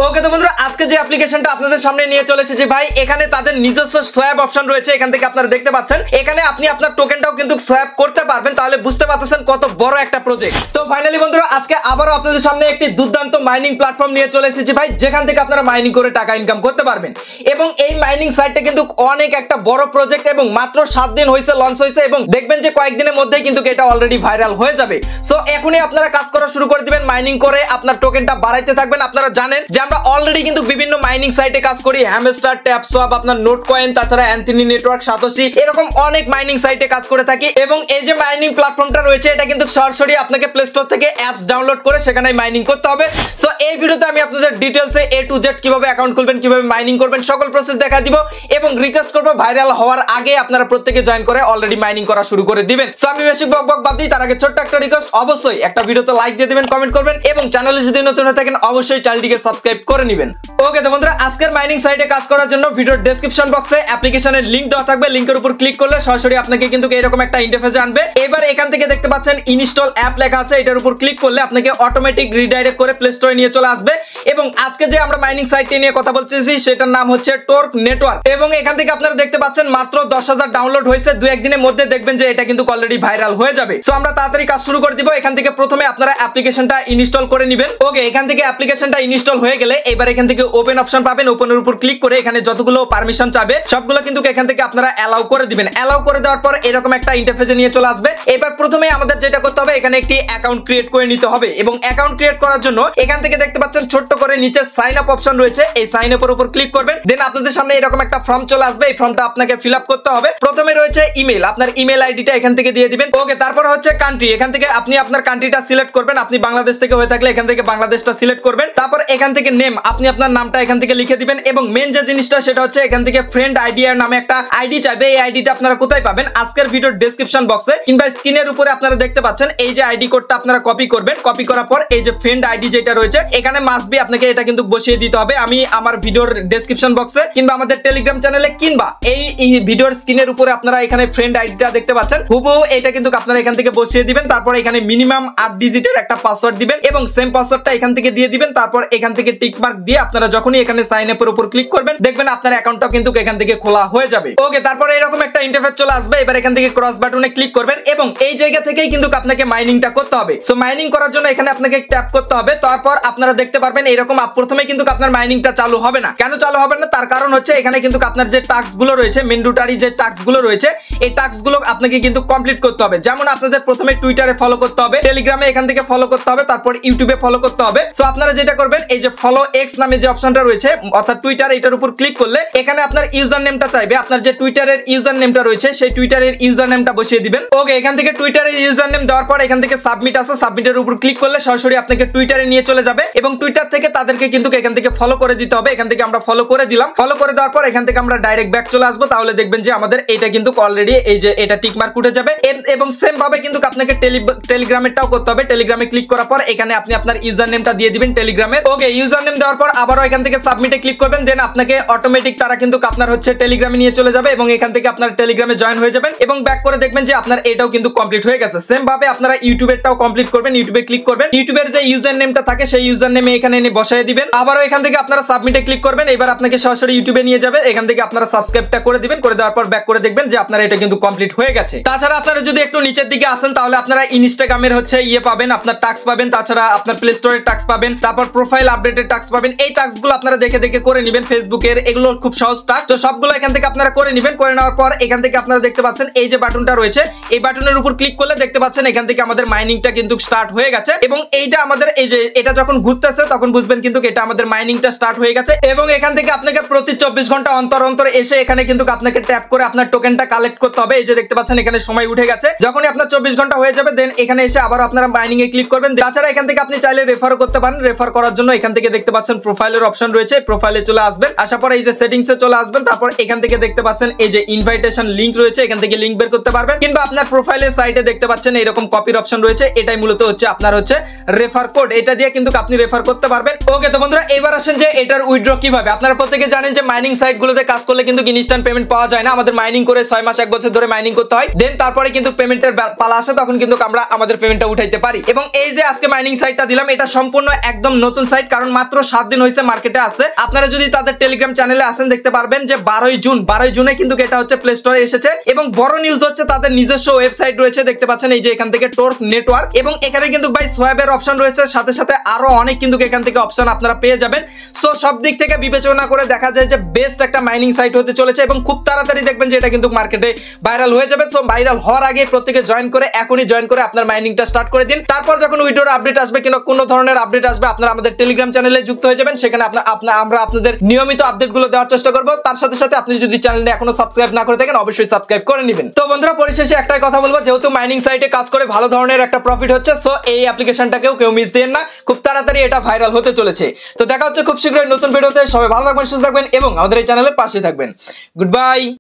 ওকে তো বন্ধুরা আজকে যে অ্যাপ্লিকেশনটা আপনাদের সামনে নিয়ে চলে এসেছি ভাই, এখানে তাদের নিজস্ব সোয়াপ অপশন রয়েছে। এখান থেকে আপনারা দেখতে পাচ্ছেন এখানে আপনি আপনার টোকেনটাও কিন্তু সোয়াপ করতে পারবেন। তাহলে বুঝতে পারতেছেন কত বড় একটা প্রজেক্ট। তো ফাইনালি বন্ধুরা আজকে আবারও আপনাদের সামনে একটি দুর্দান্ত মাইনিং প্ল্যাটফর্ম নিয়ে চলে এসেছি ভাই, যেখান থেকে আপনারা মাইনিং করে টাকা ইনকাম করতে পারবেন। এবং এই মাইনিং সাইটটা কিন্তু অনেক একটা বড় প্রজেক্ট এবং মাত্র 7 দিন হয়েছে লঞ্চ হয়েছে এবং দেখবেন যে কয়েকদিনের মধ্যেই কিন্তু এটা অলরেডি ভাইরাল হয়ে যাবে। সো এখনই আপনারা কাজ করা শুরু করে দিবেন, মাইনিং করে আপনার টোকেনটা বাড়াইতে থাকবেন। আপনারা জানেন যে আমরা অলরেডি কিন্তু বিভিন্ন মাইনিং সাইটে কাজ করি, হ্যামস্টার, ট্যাপসোয়াপ, আপনার নোট কয়েন, তাছাড়া অ্যান্থনি নেটওয়ার্ক, সাতোশি, এরকম অনেক মাইনিং সাইটে কাজ করে থাকি। এবং এই যে মাইনিং প্ল্যাটফর্মটা রয়েছে এটা কিন্তু সরাসরি আপনাকে প্লে স্টোর থেকে অ্যাপস ডাউনলোড করে সেখানে মাইনিং করতে হবে। সো এই ভিডিওতে আমি আপনাদের ডিটেইলসে A to Z কিভাবে অ্যাকাউন্ট খুলবেন, কিভাবে মাইনিং করবেন সকল প্রসেস দেখা দিব এবং রিকোয়েস্ট করব ভাইরাল হওয়ার আগে আপনারা প্রত্যেকে জয়েন করে অলরেডি মাইনিং করা শুরু করে দিবেন। সো আমি বেশি বকবক বাদ দিই, তার আগে ছোট্ট একটা রিকোয়েস্ট, অবশ্যই একটা ভিডিওতে লাইক দিয়ে দিবেন, কমেন্ট করবেন এবং চ্যানেলে যদি নতুন হয়ে থাকেন অবশ্যই চ্যানেলটিকে সাবস্ক্রাইব করে নেবেন। ওকে তো বন্ধুরা আজকের মাইনিং সাইটে কাজ করার জন্য ভিডিওর ডেসক্রিপশন বক্সে অ্যাপ্লিকেশনের লিংক দেওয়া থাকবে। লিংকের উপর ক্লিক করলে সরাসরি আপনাকে কিন্তু এরকম একটা ইন্টারফেসে আনবে। এবার এখান থেকে দেখতে পাচ্ছেন ইনস্টল অ্যাপ লেখা আছে, এটার উপর ক্লিক করলে আপনাকে অটোমেটিক রিডাইরেক্ট করে প্লে স্টোরে নিয়ে চলে আসবে। এবং আজকে যে আমরা মাইনিং সাইটটি নিয়ে কথা বলতেছি সেটার নাম হচ্ছে টর্ক নেটওয়ার্ক। এবং এখান থেকে আপনারা দেখতে পাচ্ছেন মাত্র 10,000 ডাউনলোড হয়েছে, 2-1 দিনের মধ্যে দেখবেন যে এটা কিন্তু অলরেডি ভাইরাল হয়ে যাবে। সো আমরা তাড়াতাড়ি কাজ শুরু করে দিব। এখান থেকে প্রথমে আপনারা অ্যাপ্লিকেশনটা ইনস্টল করে নেবেন। ওকে, এখান থেকে অ্যাপ্লিকেশনটা ইনস্টল হয়ে গেলে এবার এখান থেকে ওপেন অপশন পাবেন, ওপেনের উপর ক্লিক করে এখানে যতগুলো পারমিশন চাবে সবগুলো কিন্তু এখান থেকে আপনারা অ্যালাউ করে দিবেন। অ্যালাউ করে দেওয়ার পর এরকম একটা ইন্টারফেসে নিয়ে চলে আসবে। এবার প্রথমে আমাদের যেটা করতে হবে এখানে একটি অ্যাকাউন্ট ক্রিয়েট করে নিতে হবে এবং অ্যাকাউন্ট ক্রিয়েট করার জন্য এখান থেকে দেখতে পাচ্ছেন ছোট্ট করে নিচে সাইন আপ অপশন রয়েছে, এই সাইন আপের উপর ক্লিক করবেন। দেন আপনাদের সামনে এরকম একটা ফর্ম চলে আসবে, এই ফর্মটা আপনাকে ফিল আপ করতে হবে। প্রথমে রয়েছে ইমেল, আপনার ইমেল আইডিটা এখান থেকে দিয়ে দিবেন। ওকে, তারপর হচ্ছে কান্ট্রি, এখান থেকে আপনি আপনার কান্ট্রিটা সিলেক্ট করবেন। আপনি বাংলাদেশ থেকে হয়ে থাকলে এখান থেকে বাংলাদেশটা সিলেক্ট করবেন। তারপর এখান থেকে নেম, আপনি আপনার নামটা এখান থেকে লিখে দিবেন। এবং মেন যে জিনিসটা সেটা হচ্ছে এখান থেকে ফ্রেন্ড আইডি এর নামে একটা আইডি চাইবে। এই আইডিটা আপনারা কোথায় পাবেন? আজকের ভিডিওর ডেসক্রিপশন বক্সে কিংবা স্ক্রিনের উপরে আপনারা দেখতে পাচ্ছেন এই যে আইডি কোডটা আপনারা কপি করবেন। কপি করার পর এই যে ফ্রেন্ড আইডি যেটা রয়েছে এখানে মাস্ট বি আপনাকে এটা কিন্তু বসিয়ে দিতে হবে। আমি আমার ভিডিওর ডেসক্রিপশন বক্সে কিংবা আমাদের টেলিগ্রাম চ্যানেলে কিংবা এই ভিডিওর স্ক্রিনের উপরে আপনারা এখানে ফ্রেন্ড আইডিটা দেখতে পাচ্ছেন, হুবহু এটা কিন্তু আপনারা এখান থেকে বসিয়ে দিবেন। তারপর এখানে মিনিমাম 8 ডিজিটের একটা পাসওয়ার্ড দিবেন এবং সেম পাসওয়ার্ডটা এখান থেকে দিয়ে দিবেন। তারপর এখান থেকে টিক মার্ক দিয়ে আপনারা যখনই এখানে সাইন আপের উপর ক্লিক করবেন দেখবেন আপনার অ্যাকাউন্টটা কিন্তু এখান থেকে খোলা হয়ে যাবে। ওকে, তারপর এরকম একটা ইন্টারফেস চলে আসবে। এবার এখান থেকে ক্রস বাটনে ক্লিক করবেন এবং এই জায়গা থেকেই কিন্তু আপনাকে মাইনিংটা করতে হবে। সো মাইনিং করার জন্য এখানে আপনাকে ট্যাপ করতে হবে। তারপর আপনারা দেখতে পারবেন এরকম প্রথমে কিন্তু আপনার মাইনিংটা চালু হবে না। কেন চালু হবে না? তার কারণ হচ্ছে এখানে কিন্তু আপনার যে টাস্ক গুলো রয়েছে, ম্যান্ডেটরি যে টাস্ক গুলো রয়েছে এই টাস্ক গুলো আপনাকে কিন্তু কমপ্লিট করতে হবে। যেমন আপনাদের প্রথমে টুইটারে ফলো করতে হবে, টেলিগ্রামে এখান থেকে ফলো করতে হবে, তারপর ইউটিউবে ফলো করতে হবে। সো আপনারা যেটা করবেন এই যে ফলো এক্স নামে যে অপশনটা রয়েছে অর্থাৎ টুইটার, এটার উপর ক্লিক করলে এখানে আপনার ইউজার নেমটা চাইবে। আপনার যে টুইটারের ইউজার নেমটা রয়েছে সেই টুইটারের ইউজার নেমটা বসিয়ে দিবেন। ওকে, এখান থেকে টুইটারের ইউজার নেম দেওয়ার পর এখান থেকে সাবমিট আছে, সাবমিটের উপর ক্লিক করলে সরাসরি আপনাকে টুইটারে নিয়ে চলে যাবে এবং টুইটার থেকে তাদেরকে কিন্তু এখান থেকে ফলো করে দিতে হবে। এখান থেকে আমরা ফলো করে দিলাম। ফলো করে দেওয়ার পর এখান থেকে আমরা ডাইরেক্ট ব্যাক চলে আসবো। তাহলে দেখবেন যে আমাদের এটা কিন্তু অলরেডি এই যে এটা টিক মার্ক উঠে যাবে। এবং সেম ভাবে কিন্তু আপনাকে টেলিগ্রামেরটাও করতে হবে। টেলিগ্রামে ক্লিক করার পর এখানে আপনি আপনার ইউজার নেমটা দিয়ে দিবেন টেলিগ্রামে। ওকে, ইউজার নেম দেওয়ার পর আবারও এখান থেকে সাবমিটে ক্লিক করবেন। দেন আপনাকে অটোমেটিক তারা কিন্তু আপনার হচ্ছে টেলিগ্রামে নিয়ে চলে যাবে এবং এখান থেকে আপনার টেলিগ্রামে জয়েন হয়ে যাবেন এবং ব্যাক করে দেখবেন যে আপনার এটাও কিন্তু কমপ্লিট হয়ে গেছে। সেম ভাবে আপনারা ইউটিউবেরটাও কমপ্লিট করবেন। ইউটিউবে ক্লিক করবেন, ইউটিউবের যে ইউজার নেমটা থাকে সেই ইউজার নেমে এখানে এনে বসায় দিবেন। আবারও এখান থেকে আপনারা সাবমিটে ক্লিক করবেন। এবার আপনাকে সরাসরি ইউটিউবে নিয়ে যাবে। এখান থেকে আপনারা সাবস্ক্রাইবটা করে দিবেন। করে দেওয়ার পর ব্যাক করে দেখবেন যে আপনার এটা কিন্তু কমপ্লিট হয়ে গেছে। তাছাড়া আপনারা যদি একটু নিচের দিকে আসেন তাহলে আপনারা ইনস্টাগ্রামের হচ্ছে পাবেন, আপনার টাস্ক পাবেন, তাছাড়া আপনার প্লে স্টোরের টাস্ক পাবেন, তারপর প্রোফাইল আপডেটের টাস্ক পাবেন। এই টাস্কগুলো আপনারা দেখে দেখে করে নেবেন। ফেসবুকের এগুলো খুব সহজ টাস্ক, তো সবগুলো এখান থেকে আপনারা করে নেবেন। করে নেওয়ার পর এখান থেকে আপনারা দেখতে পাচ্ছেন এই যে বাটনটা রয়েছে এই বাটনের উপর ক্লিক করলে দেখতে পাচ্ছেন এখান থেকে আমাদের মাইনিংটা কিন্তু স্টার্ট হয়ে গেছে এবং এইটা আমাদের এই যে এটা যখন ঘুরতেছে তখন বুঝবেন কিন্তু এটা আমাদের মাইনিংটা স্টার্ট হয়ে গেছে। এবং এখান থেকে আপনাকে প্রতি 24 ঘন্টা অন্তর অন্তর এসে এখানে কিন্তু আপনাকে ট্যাপ করে আপনার টোকেনটা কালেক্ট করতে হবে। এই যে দেখতে পাচ্ছেন এখানে সময় উঠে গেছে। যখনই আপনার 24 ঘন্টা হয়ে যাবে দেন এখানে এসে আবার আপনারা মাইনিং এ ক্লিক করবেন। তাছাড়া এখান থেকে আপনি চাইলে রেফার করতে পারেন। রেফার করার জন্য এখান থেকে দেখতে পাচ্ছেন প্রোফাইলের অপশন রয়েছে, প্রোফাইলে চলে আসবেন। আসার পর এই যে সেটিংসে চলে আসবেন। তারপর এখান থেকে দেখতে পাচ্ছেন এই যে ইনভাইটেশন লিংক রয়েছে, এখান থেকে লিংক বের করতে পারবেন। কিংবা আপনার প্রোফাইলের সাইটে দেখতে পাচ্ছেন এরকম কপির অপশন রয়েছে, এটাই মূলত হচ্ছে আপনার হচ্ছে রেফার কোড। এটা দিয়ে কিন্তু আপনি রেফার করতে পারবেন পারবেন। ওকে তো বন্ধুরা এবার আসেন যে এটার উইথড্র কিভাবে। আপনারা প্রত্যেকে জানেন যে মাইনিং সাইটগুলোতে কাজ করলে কিন্তু ইনস্ট্যান্ট পেমেন্ট পাওয়া যায় না, আমাদের মাইনিং করে 6 মাস 1 বছর ধরে মাইনিং করতে হয়, দেন তারপরে কিন্তু পেমেন্টের পালা আসে, তখন কিন্তু আমরা আমাদের পেমেন্টটা উঠাইতে পারি। এবং এই যে আজকে মাইনিং সাইটটা দিলাম এটা সম্পূর্ণ একদম নতুন সাইট, কারণ মাত্র 7 দিন হয়েছে মার্কেটে আছে। আপনারা যদি তাদের টেলিগ্রাম চ্যানেলে আসেন দেখতে পারবেন যে 12 জুনে কিন্তু এটা হচ্ছে প্লে স্টোরে এসেছে। এবং বড় নিউজ হচ্ছে তাদের নিজস্ব ওয়েবসাইট রয়েছে, দেখতে পাচ্ছেন এই যে এখান থেকে টোর্ক নেটওয়ার্ক, এবং এখানে কিন্তু ভাই সোয়াবের অপশন রয়েছে, সাথে সাথে আরো অনেক কিন্তু এখান থেকে অপশন আপনারা পেয়ে যাবেন। সো সব দিক থেকে বিবেচনা করে দেখা যায় যে বেস্ট একটা মাইনিং সাইট হতে চলেছে, এবং খুব তাড়াতাড়ি দেখবেন যে এটা কিন্তু মার্কেটে ভাইরাল হয়ে যাবে। সো ভাইরাল হওয়ার আগে প্রত্যেকে এখনই জয়েন করে আপনার মাইনিংটা স্টার্ট করে দিন। তারপর যখন উইড্রোর আপডেট আসবে কিংবা কোনো ধরনের আপডেট আসবে আপনারা আমাদের টেলিগ্রাম চ্যানেলে যুক্ত হয়ে যাবেন, সেখানে আমরা আপনাদের নিয়মিত আপডেটগুলো দেওয়ার চেষ্টা করব। তার সাথে সাথে আপনি যদি চ্যানেলটা এখনো সাবস্ক্রাইব না করে থাকেন অবশ্যই সাবস্ক্রাইব করে নেবেন। তো বন্ধুরা পরিশেষে একটাই কথা বলবো, যেহেতু মাইনিং সাইটে কাজ করে ভালো ধরনের একটা প্রফিট হচ্ছে, সো এই অ্যাপ্লিকেশনটাকেও কেউ মিস দেন না, খুব তাড়াতাড়ি এটা ভাইরাল হতে চলেছে। তো দেখা হচ্ছে খুব শীঘ্রই নতুন ভিডিওতে। সবাই ভালো থাকবেন, সুস্থ থাকবেন এবং আমাদের এই চ্যানেলের পাশে থাকবেন। Good bye.